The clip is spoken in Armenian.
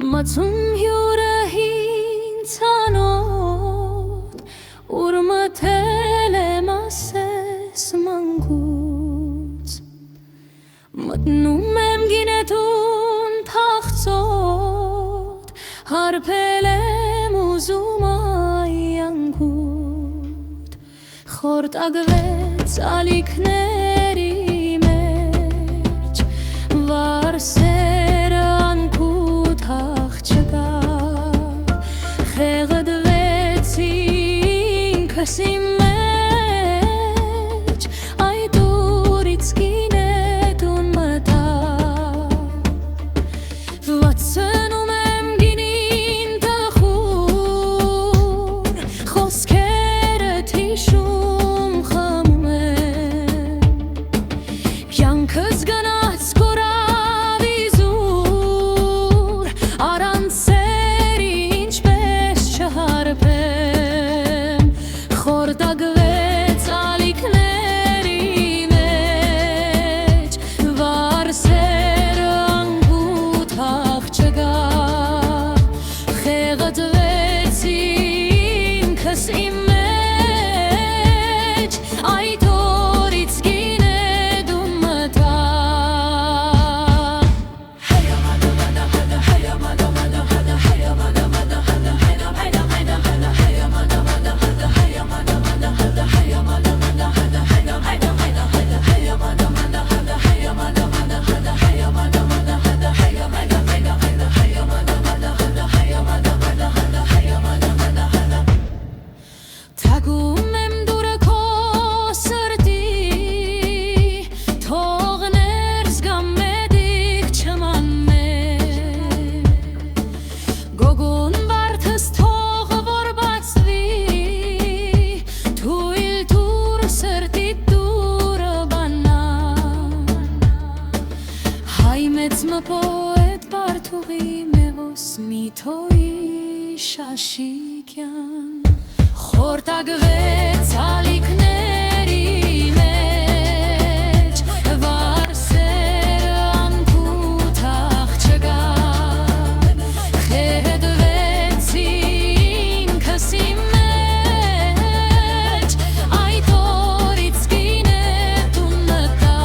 Մացում հյուրը հինց անոտ, ուր մթել եմ ասես մանգուց, մտնում եմ գինետուն թախծոտ, հարբել եմ ուզում այանգուտ, խորտագվեց ալիքների մեջ, վարսերը անքուտ հաղ չկա, խեղդվեց ինքս իմ մեջ, այդ ուրից գինետուն մտա, վացնում եմ գինին տխուր, խոսքերդ հիշում խմում եմ, կյանքս գնաց կորավ իզուր, առանց սերի ինչպես չհարբեմ, խորտագվեց ալիքների մեջ, վարսերը անգութ հաղ չկա, խեղդվեց ինքս իմ մեջ, այդ օրից գինետուն մտա. Թագում եմ դուրը քո սրտի, թող ներս գամ մեդիկ չմաննեմ, գոգուն բարդս թող որ բացվի, թույլ տուր սրտի դուրը բանան, հայ մեծ մպոետ բարդուղի մեղոս միթոյի շաշիկյան, խորտագվեց ալիքների մեջ, վարսերը անքուտ հաղ չկա, խեղդվեց ինքս իմ մեջ, այդ օրից գինետուն մտա.